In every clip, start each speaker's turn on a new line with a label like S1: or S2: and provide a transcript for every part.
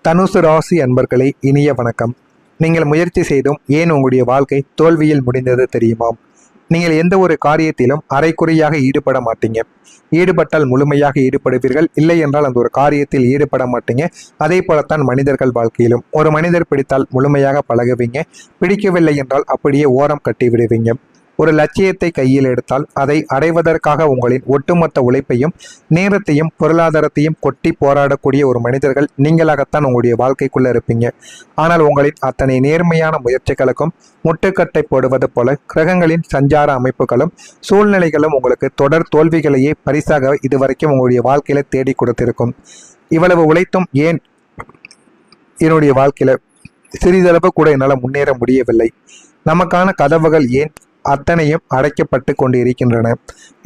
S1: தனுசு ராசி அன்பர்களே, இனிய வணக்கம். நீங்கள் முயற்சி செய்தும் ஏன் உங்களுடைய வாழ்க்கை தோல்வியில் முடிந்தது தெரியுமா? நீங்கள் எந்த ஒரு காரியத்திலும் அரைக்குறையாக ஈடுபட மாட்டீங்க. ஈடுபட்டால் முழுமையாக ஈடுபடுவீர்கள், இல்லை என்றால் அந்த ஒரு காரியத்தில் ஈடுபட மாட்டீங்க. அதே போலத்தான் மனிதர்கள் வாழ்க்கையிலும் ஒரு மனிதர் பிடித்தால் முழுமையாக பழகுவீங்க, பிடிக்கவில்லை என்றால் அப்படியே ஓரம் கட்டி விடுவீங்க. ஒரு லட்சியத்தை கையில் எடுத்தால் அதை அடைவதற்காக உங்களின் ஒட்டுமொத்த உழைப்பையும் நேரத்தையும் பொருளாதாரத்தையும் கொட்டி போராடக்கூடிய ஒரு மனிதர்கள் நீங்களாகத்தான் உங்களுடைய வாழ்க்கைக்குள்ள இருப்பீங்க. ஆனால் உங்களின் அத்தனை நேர்மையான முயற்சிகளுக்கும் முட்டுக்கட்டை போடுவது போல கிரகங்களின் சஞ்சார அமைப்புகளும் சூழ்நிலைகளும் உங்களுக்கு தொடர் தோல்விகளையே பரிசாக இதுவரைக்கும் உங்களுடைய வாழ்க்கையில தேடி கொடுத்திருக்கும். இவ்வளவு உழைத்தும் ஏன் என்னுடைய வாழ்க்கையில சிறிதளவு கூட என்னால் முன்னேற முடியவில்லை, நமக்கான கதவுகள் ஏன் அத்தனையும் அடைக்கப்பட்டு கொண்டு இருக்கின்றன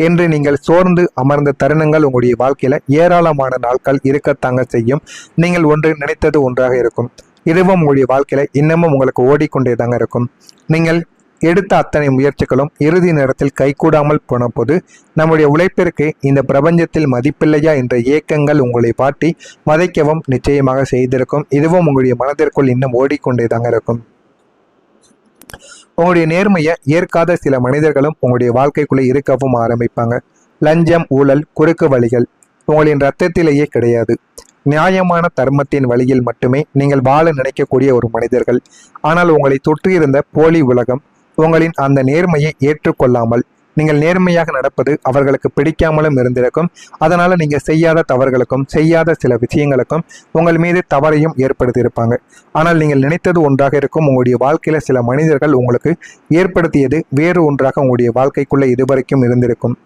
S1: என்று நீங்கள் சோர்ந்து அமர்ந்த தருணங்கள் உங்களுடைய வாழ்க்கையில ஏராளமான நாட்கள் இருக்கத்தாங்க செய்யும். நீங்கள் ஒன்று நினைத்தது ஒன்றாக இருக்கும். இதுவும் உங்களுடைய வாழ்க்கையில இன்னமும் உங்களுக்கு ஓடிக்கொண்டே தாங்க இருக்கும். நீங்கள் எடுத்த அத்தனை முயற்சிகளும் இறுதி நேரத்தில் கைகூடாமல் போன போது நம்முடைய உழைப்பிற்கு இந்த பிரபஞ்சத்தில் மதிப்பில்லையா என்ற ஏக்கங்கள் உங்களை பாட்டி வதைக்கவும் நிச்சயமாக செய்திருக்கும். இதுவும் உங்களுடைய மனதிற்குள் இன்னும் ஓடிக்கொண்டே தாங்க இருக்கும். உங்களுடைய நேர்மையை ஏற்காத சில மனிதர்களும் உங்களுடைய வாழ்க்கைக்குள்ளே இருக்கவும் ஆரம்பிப்பாங்க. லஞ்சம், ஊழல், குறுக்கு வழிகள் உங்களின் ரத்தத்திலேயே கிடையாது. நியாயமான தர்மத்தின் வழியில் மட்டுமே நீங்கள் வாழ நினைக்கக்கூடிய ஒரு மனிதர்கள். ஆனால் உங்களை தொற்றியிருந்த போலி உலகம் உங்களின் அந்த நேர்மையை ஏற்றுக்கொள்ளாமல் நீங்கள் நேர்மையாக நடப்பது அவர்களுக்கு பிடிக்காமலும் இருந்திருக்கும். அதனால நீங்க செய்யாத தவறுகளுக்கும் செய்யாத சில விஷயங்களுக்கும் உங்கள் மீது தவறையும் ஏற்படுத்தியிருப்பாங்க. ஆனால் நீங்கள் நினைத்தது ஒன்றாக இருக்கும். உங்களுடைய வாழ்க்கையில சில மனிதர்கள் உங்களுக்கு ஏற்படுத்தியது வேறு ஒன்றாக உங்களுடைய வாழ்க்கைக்குள்ள இதுவரைக்கும் இருந்திருக்கும்.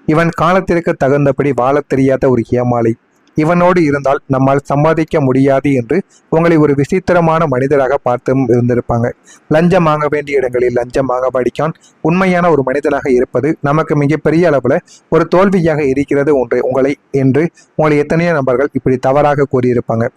S1: இவன் காலத்திற்கு தகுந்தபடி வாழ தெரியாத ஒரு ஏமாளி, இவனோடு இருந்தால் நம்மால் சம்பாதிக்க முடியாது என்று உங்களை ஒரு விசித்திரமான மனிதராக பார்த்தும் இருந்திருப்பாங்க. லஞ்சம் வாங்க வேண்டிய இடங்களில் லஞ்சம் வாங்க படிக்கான் உண்மையான ஒரு மனிதனாக இருப்பது நமக்கு மிகப்பெரிய அளவில் ஒரு தோல்வியாக இருக்கிறது உங்களை எத்தனையோ நபர்கள் இப்படி தவறாக கூறியிருப்பாங்க.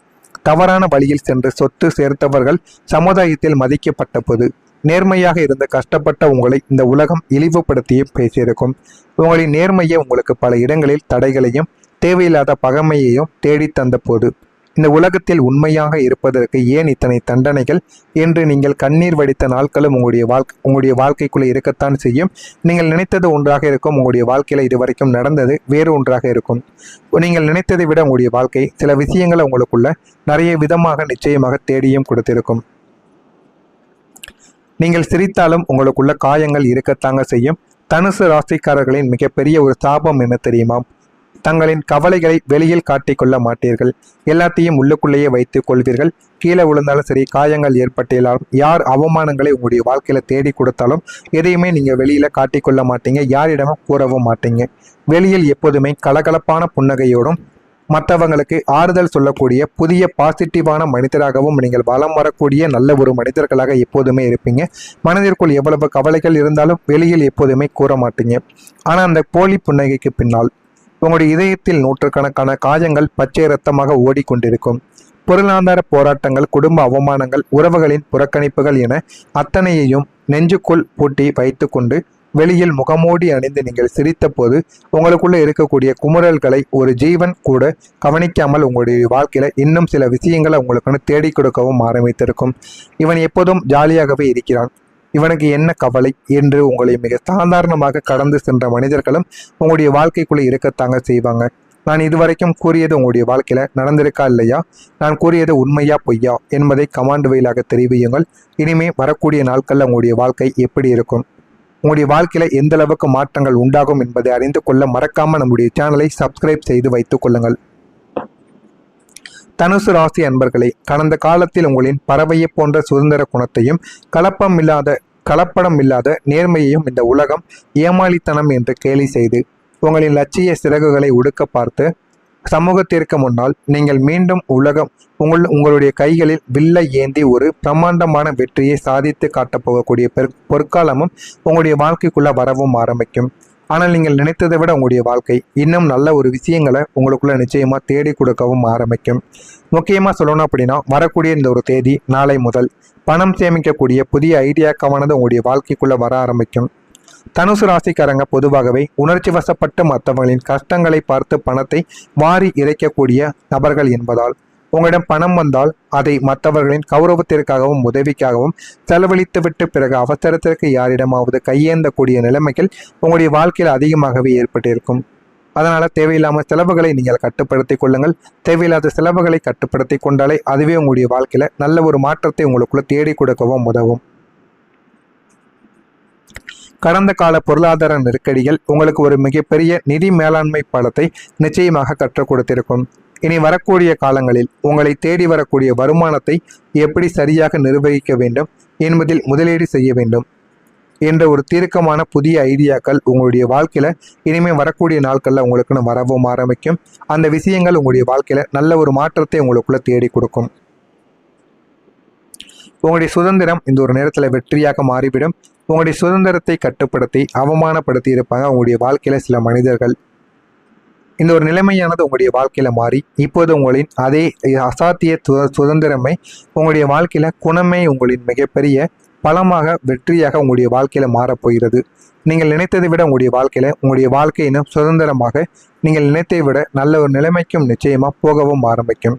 S1: தவறான வழியில் சென்று சொத்து சேர்த்தவர்கள் சமுதாயத்தில் மதிக்கப்பட்ட போது நேர்மையாக இருந்து கஷ்டப்பட்ட உங்களை இந்த உலகம் இழிவுபடுத்தியும் பேசியிருக்கும். உங்களின் நேர்மையை உங்களுக்கு பல இடங்களில் தடைகளையும் தேவையில்லாத பகைமையையும் தேடி தந்த போது இந்த உலகத்தில் உண்மையாக இருப்பதற்கு ஏன் இத்தனை தண்டனைகள் என்று நீங்கள் கண்ணீர் வடித்த நாட்களும் உங்களுடைய வாழ்க்கைக்குள்ளே இருக்கத்தான் செய்யும். நீங்கள் நினைத்தது ஒன்றாக இருக்கும். உங்களுடைய வாழ்க்கையில இதுவரைக்கும் நடந்தது வேறு ஒன்றாக இருக்கும். நீங்கள் நினைத்ததை விட உங்களுடைய வாழ்க்கை சில விஷயங்களை உங்களுக்குள்ள நிறைய விதமாக நிச்சயமாக தேடியும் கொடுத்திருக்கும். நீங்கள் சிரித்தாலும் உங்களுக்குள்ள காயங்கள் இருக்கத்தாங்க செய்யும். தனுசு ராசிக்காரர்களின் மிகப்பெரிய ஒரு சாபம் என்ன தெரியுமா? தங்களின் கவலைகளை வெளியில் காட்டிக்கொள்ள மாட்டீர்கள். எல்லாத்தையும் உள்ளுக்குள்ளேயே வைத்துக் கொள்வீர்கள். கீழே விழுந்தாலும் சரி, காயங்கள் ஏற்பட்டாலும், யார் அவமானங்களை உங்களுடைய வாழ்க்கையில தேடி கொடுத்தாலும் எதையுமே நீங்க வெளியில காட்டிக்கொள்ள மாட்டீங்க. யாரிடமும் கூறவும் மாட்டீங்க. வெளியில் எப்போதுமே கலகலப்பான புன்னகையோடும் மற்றவங்களுக்கு ஆறுதல் சொல்லக்கூடிய புதிய பாசிட்டிவான மனிதராகவும் நீங்கள் வலம் வரக்கூடிய நல்ல ஒரு மனிதர்களாக எப்போதுமே இருப்பீங்க. மனதிற்குள் எவ்வளவு கவலைகள் இருந்தாலும் வெளியில் எப்போதுமே கூற மாட்டீங்க. ஆனால் அந்த போலி புன்னகைக்கு பின்னால் உங்களுடைய இதயத்தில் நூற்றுக்கணக்கான காயங்கள் பச்சை இரத்தமாக ஓடிக்கொண்டிருக்கும். பொருளாதார போராட்டங்கள், குடும்ப அவமானங்கள், உறவுகளின் புறக்கணிப்புகள் என அத்தனையையும் நெஞ்சுக்குள் பூட்டி வைத்து கொண்டு வெளியில் முகமூடி அணிந்து நீங்கள் சிரித்த போது உங்களுக்குள்ள இருக்கக்கூடிய குமுறல்களை ஒரு ஜீவன் கூட கவனிக்காமல் உங்களுடைய வாழ்க்கையில இன்னும் சில விஷயங்களை உங்களுக்கு தேடி கொடுக்கவும் ஆரம்பித்திருக்கும். இவன் எப்போதும் ஜாலியாகவே இருக்கிறான், இவனுக்கு என்ன கவலை என்று உங்களை மிக சாதாரணமாக கடந்து சென்ற மனிதர்களும் உங்களுடைய வாழ்க்கைக்குள்ளே இருக்கத்தாங்க செய்வாங்க. நான் இதுவரைக்கும் கூறியது உங்களுடைய வாழ்க்கையில நடந்திருக்கா இல்லையா, நான் கூறியது உண்மையா பொய்யா என்பதை கமாண்ட் வழியாக தெரிவியுங்கள். இனிமே வரக்கூடிய நாட்கள்ல உங்களுடைய வாழ்க்கை எப்படி இருக்கும், உங்களுடைய வாழ்க்கையில எந்த அளவுக்கு மாற்றங்கள் உண்டாகும் என்பதை அறிந்து கொள்ள மறக்காம நம்முடைய சேனலை சப்ஸ்கிரைப் செய்து வைத்துக் கொள்ளுங்கள். தனுசு ராசி அன்பர்களே, கடந்த காலத்தில் உங்களின் பறவையை போன்ற சுதந்திர குணத்தையும் கலப்படம் இல்லாத நேர்மையையும் இந்த உலகம் ஏமாளித்தனம் என்று கேலி செய்து உங்களின் லட்சிய சிறகுகளை உடுக்க பார்த்து சமூகத்திற்கு முன்னால் நீங்கள் மீண்டும் உங்களுடைய கைகளில் வில்லை ஏந்தி ஒரு பிரம்மாண்டமான வெற்றியை சாதித்து காட்டப் போகக்கூடிய பொற்காலமும் உங்களுடைய வாழ்க்கைக்குள்ள வரவும் ஆரம்பிக்கும். ஆனால் நீங்கள் நினைத்ததை விட உங்களுடைய வாழ்க்கை இன்னும் நல்ல ஒரு விஷயங்களை உங்களுக்குள்ள நிச்சயமா தேடி கொடுக்கவும் ஆரம்பிக்கும். முக்கியமா சொல்லணும் அப்படின்னா, வரக்கூடிய இந்த ஒரு தேதி நாளை முதல் பணம் சேமிக்கக்கூடிய புதிய ஐடியாக்கானது உங்களுடைய வாழ்க்கைக்குள்ள வர ஆரம்பிக்கும். தனுசு ராசிக்காரங்க பொதுவாகவே உணர்ச்சி வசப்பட்டு மற்றவர்களின் கஷ்டங்களை பார்த்து பணத்தை வாரி இறைக்கக்கூடிய நபர்கள் என்பதால் உங்களிடம் பணம் வந்தால் அதை மற்றவர்களின் கௌரவத்திற்காகவும் உதவிக்காகவும் செலவழித்துவிட்டு பிறகு அவசரத்திற்கு யாரிடமாவது கையேந்தக்கூடிய நிலைமைகள் உங்களுடைய வாழ்க்கையில் அதிகமாகவே ஏற்பட்டிருக்கும். அதனால் தேவையில்லாமல் செலவுகளை நீங்கள் கட்டுப்படுத்தி கொள்ளுங்கள். தேவையில்லாத செலவுகளை கட்டுப்படுத்தி கொண்டாலே அதுவே உங்களுடைய வாழ்க்கையில் நல்ல ஒரு மாற்றத்தை உங்களுக்குள்ள தேடி கொடுக்கவும் உதவும். கடந்த கால பொருளாதார நெருக்கடிகள் உங்களுக்கு ஒரு மிகப்பெரிய நிதி மேலாண்மை பாடத்தை நிச்சயமாக கற்றுக் கொடுத்திருக்கும். இனி வரக்கூடிய காலங்களில் உங்களை தேடி வரக்கூடிய வருமானத்தை எப்படி சரியாக நிர்வகிக்க வேண்டும் என்பதில் முதலீடு செய்ய வேண்டும் என்ற ஒரு தீர்க்கமான புதிய ஐடியாக்கள் உங்களுடைய வாழ்க்கையில இனிமேல் வரக்கூடிய நாட்கள்ல உங்களுக்குன்னு வரவும் ஆரம்பிக்கும். அந்த விஷயங்கள் உங்களுடைய வாழ்க்கையில நல்ல ஒரு மாற்றத்தை உங்களுக்குள்ள தேடி கொடுக்கும். உங்களுடைய சுதந்திரம் இந்த ஒரு நேரத்தில் வெற்றியாக மாறிவிடும். உங்களுடைய சுதந்திரத்தை கட்டுப்படுத்தி அவமானப்படுத்தி இருப்பாங்க உங்களுடைய வாழ்க்கையில சில மனிதர்கள். இந்த ஒரு நிலைமையானது உங்களுடைய வாழ்க்கையில மாறி இப்போது உங்களின் அதே அசாத்திய சுதந்திரமே உங்களுடைய வாழ்க்கையில குணமே உங்களின் மிகப்பெரிய பலமாக வெற்றியாக உங்களுடைய வாழ்க்கையில மாறப்போகிறது. நீங்கள் நினைத்ததை விட உங்களுடைய வாழ்க்கையில உங்களுடைய வாழ்க்கையினும் சுதந்திரமாக நீங்கள் நினைத்ததை விட நல்ல ஒரு நிலைமைக்கும் நிச்சயமா போகவும் ஆரம்பிக்கும்.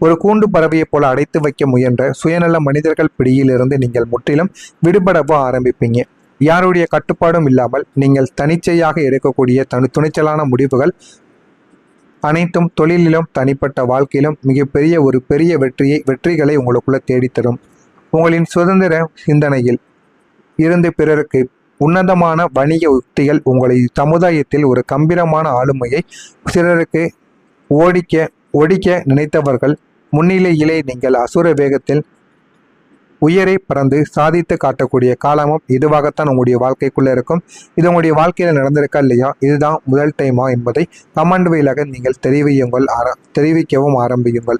S1: ஒரு கூண்டு பறவையை போல அடைத்து வைக்க முயன்ற சுயநல மனிதர்கள் பிடியிலிருந்து நீங்கள் முற்றிலும் விடுபடவோ ஆரம்பிப்பீங்க. யாருடைய கட்டுப்பாடும் இல்லாமல் நீங்கள் தனிச்சையாக எடுக்கக்கூடிய துணிச்சலான முடிவுகள் அனைத்தும் தொழிலிலும் தனிப்பட்ட வாழ்க்கையிலும் மிகப்பெரிய ஒரு பெரிய வெற்றிகளை உங்களுக்குள்ள தேடித்தரும். உங்களின் சுதந்திர சிந்தனையில் இருந்து பிறருக்கு உன்னதமான வணிக உத்திகள் உங்களை சமுதாயத்தில் ஒரு கம்பீரமான ஆளுமையை சிலருக்கு ஒடிக்க நினைத்தவர்கள் முன்னிலையிலே நீங்கள் அசுர வேகத்தில் உயரை பறந்து சாதித்து காட்டக்கூடிய காலமும் இதுவாகத்தான் உங்களுடைய வாழ்க்கைக்குள்ளே இருக்கும். இது உங்களுடைய வாழ்க்கையில் நடந்திருக்கா இல்லையா, இதுதான் முதல் டைமா என்பதை கமெண்ட் வழியாக நீங்கள் தெரிவிக்கவும் ஆரம்பியுங்கள்.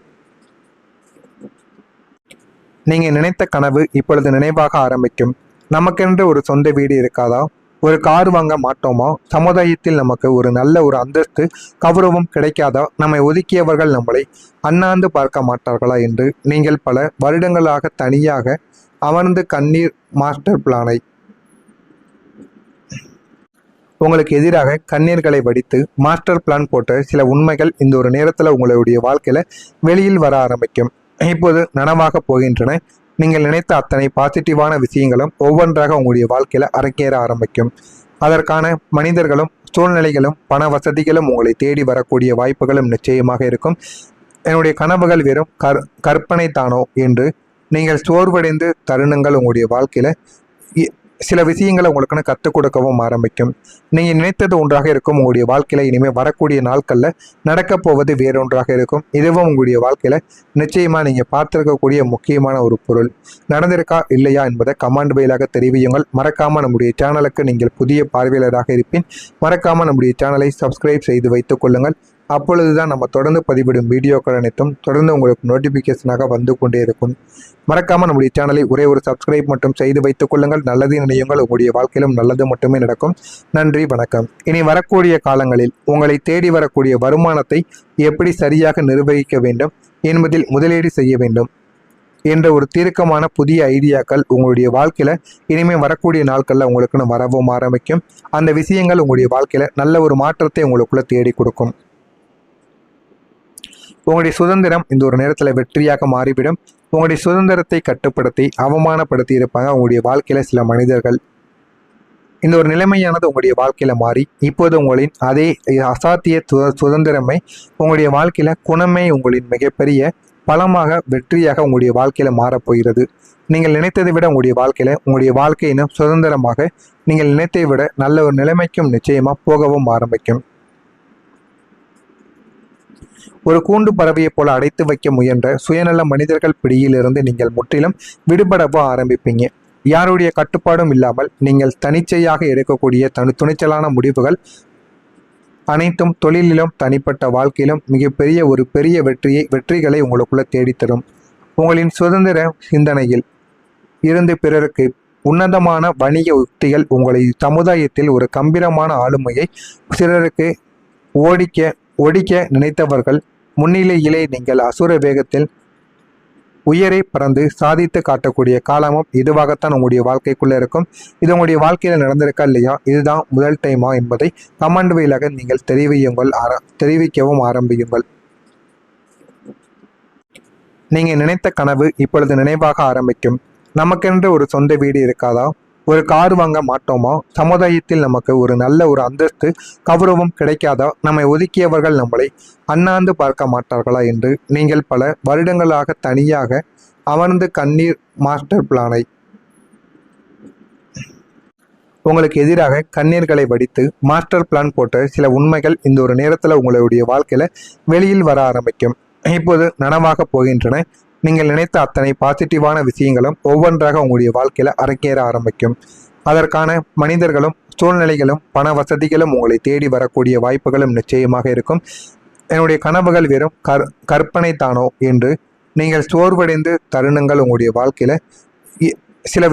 S1: நீங்கள் நினைத்த கனவு இப்பொழுது நினைவாக ஆரம்பிக்கும். நமக்கென்று ஒரு சொந்த வீடு இருக்காதா, ஒரு கார் வாங்க மாட்டோமா, சமுதாயத்தில் நமக்கு ஒரு நல்ல ஒரு அந்தஸ்து கௌரவம் கிடைக்காதா, நம்மை ஒதுக்கியவர்கள் நம்மளை அண்ணாந்து பார்க்க மாட்டார்களா என்று நீங்கள் பல வருடங்களாக தனியாக அமர்ந்து கண்ணீர் மாஸ்டர் பிளானை உங்களுக்கு எதிராக கண்ணீர்களை வடித்து மாஸ்டர் பிளான் போட்ட சில உண்மைகள் இந்த ஒரு நேரத்தில் உங்களுடைய வாழ்க்கையில வெளியில் வர ஆரம்பிக்கும். இப்போது நனவாக போகின்றன. நீங்கள் நினைத்த அத்தனை பாசிட்டிவான விஷயங்களும் ஒவ்வொன்றாக உங்களுடைய வாழ்க்கையில அரங்கேற ஆரம்பிக்கும். அதற்கான மனிதர்களும் சூழ்நிலைகளும் பண வசதிகளும் உங்களை தேடி வரக்கூடிய வாய்ப்புகளும் நிச்சயமாக இருக்கும். என்னுடைய கனவுகள் வெறும் கற்பனை தானோ என்று நீங்கள் சோர்வடைந்து தருணங்கள் உங்களுடைய வாழ்க்கையில சில விஷயங்களை உங்களுக்குன்னு கற்றுக் கொடுக்கவும் ஆரம்பிக்கும். நீங்கள் நினைத்தது ஒன்றாக இருக்கும். உங்களுடைய வாழ்க்கையில இனிமேல் வரக்கூடிய நாட்களில் நடக்கப் போவது வேறொன்றாக இருக்கும். இதுவும் உங்களுடைய வாழ்க்கையில நிச்சயமா நீங்கள் பார்த்திருக்கக்கூடிய முக்கியமான ஒரு பொருள் நடந்திருக்கா இல்லையா என்பதை கமெண்ட் வழியாக தெரிவியுங்கள். மறக்காம நம்முடைய சேனலுக்கு நீங்கள் புதிய பார்வையாளராக இருப்பின் மறக்காம நம்முடைய சேனலை சப்ஸ்கிரைப் செய்து வைத்துக் கொள்ளுங்கள். அப்பொழுதுதான் நம்ம தொடர்ந்து பதிவிடும் வீடியோக்கள் அனைத்தும் தொடர்ந்து உங்களுக்கு நோட்டிஃபிகேஷனாக வந்து கொண்டே இருக்கும். மறக்காம நம்முடைய சேனலை ஒரே ஒரு சப்ஸ்கிரைப் மட்டும் செய்து வைத்துக் கொள்ளுங்கள். நல்லது நினையுங்கள். உங்களுடைய வாழ்க்கையிலும் நல்லது மட்டுமே நடக்கும். நன்றி, வணக்கம். இனி வரக்கூடிய காலங்களில் உங்களை தேடி வரக்கூடிய வருமானத்தை எப்படி சரியாக நிர்வகிக்க வேண்டும் என்பதில் முதலீடு செய்ய வேண்டும் என்ற ஒரு தீர்க்கமான புதிய ஐடியாக்கள் உங்களுடைய வாழ்க்கையில இனிமேல் வரக்கூடிய நாட்கள்ல உங்களுக்குன்னு வரவும் ஆரம்பிக்கும். அந்த விஷயங்கள் உங்களுடைய வாழ்க்கையில நல்ல ஒரு மாற்றத்தை உங்களுக்குள்ள தேடி கொடுக்கும். உங்களுடைய சுதந்திரம் இந்த ஒரு நேரத்தில் வெற்றியாக மாறிவிடும். உங்களுடைய சுதந்திரத்தை கட்டுப்படுத்தி அவமானப்படுத்தி இருப்பாங்க உங்களுடைய வாழ்க்கையில சில மனிதர்கள். இந்த ஒரு நிலைமையானது உங்களுடைய வாழ்க்கையில மாறி இப்போது உங்களின் அதே அசாத்திய சுதந்திரமே உங்களுடைய வாழ்க்கையில குணமே உங்களின் மிகப்பெரிய பலமாக வெற்றியாக உங்களுடைய வாழ்க்கையில மாறப்போகிறது. நீங்கள் நினைத்ததை விட உங்களுடைய வாழ்க்கையில உங்களுடைய வாழ்க்கையினும் சுதந்திரமாக நீங்கள் நினைத்ததை விட நல்ல ஒரு நிலைமைக்கும் நிச்சயமா போகவும் ஆரம்பிக்கும். ஒரு கூண்டு பறவையை போல அடைத்து வைக்க முயன்ற சுயநல மனிதர்கள் பிடியிலிருந்து நீங்கள் முற்றிலும் விடுபடவோ ஆரம்பிப்பீங்க. யாருடைய கட்டுப்பாடும் இல்லாமல் நீங்கள் தனிச்சையாக எடுக்கக்கூடிய துணிச்சலான முடிவுகள் அனைத்தும் தொழிலிலும் தனிப்பட்ட வாழ்க்கையிலும் மிகப்பெரிய ஒரு பெரிய வெற்றிகளை உங்களுக்குள்ள தேடித்தரும். உங்களின் சுதந்திர சிந்தனையில் இருந்து பிறருக்கு உன்னதமான வணிக உத்திகள் உங்களை சமுதாயத்தில் ஒரு கம்பீரமான ஆளுமையை சிலருக்கு ஒடிக்க நினைத்தவர்கள் முன்னிலையிலே நீங்கள் அசுர வேகத்தில் உயரை பறந்து சாதித்து காட்டக்கூடிய காலமும் இதுவாகத்தான் உங்களுடைய வாழ்க்கைக்குள்ளே இருக்கும். இது உங்களுடைய வாழ்க்கையில் நடந்திருக்கா இல்லையா, இதுதான் முதல் டைமா என்பதை கமெண்ட் வழியாக நீங்கள் தெரிவிக்கவும் ஆரம்பியுங்கள். நீங்கள் நினைத்த கனவு இப்பொழுது நினைவாக ஆரம்பிக்கும். நமக்கென்று ஒரு சொந்த வீடு இருக்காதா, ஒரு கார் வாங்க மாட்டோமா, சமுதாயத்தில் நமக்கு ஒரு நல்ல ஒரு அந்தஸ்து கௌரவம் கிடைக்காதா, நம்மை ஒதுக்கியவர்கள் நம்மளை அண்ணாந்து பார்க்க மாட்டார்களா என்று நீங்கள் பல வருடங்களாக தனியாக அமர்ந்து கண்ணீர் மாஸ்டர் பிளானை உங்களுக்கு எதிராக கண்ணீர்களை வடித்து மாஸ்டர் பிளான் போட்ட சில உண்மைகள் இந்த ஒரு நேரத்தில் உங்களுடைய வாழ்க்கையில் வெளியில் வர ஆரம்பிக்கும். இப்போது நனவாக போகின்றன. நீங்கள் நினைத்த அத்தனை பாசிட்டிவான விஷயங்களும் ஒவ்வொன்றாக உங்களுடைய வாழ்க்கையில் அரங்கேற ஆரம்பிக்கும். அதற்கான மனிதர்களும் சூழ்நிலைகளும் பண வசதிகளும் உங்களை தேடி வரக்கூடிய வாய்ப்புகளும் நிச்சயமாக இருக்கும். என்னுடைய கனவுகள் வெறும் கற்பனை தானோ என்று நீங்கள் சோர்வடைந்து தருணங்கள் உங்களுடைய வாழ்க்கையில் சில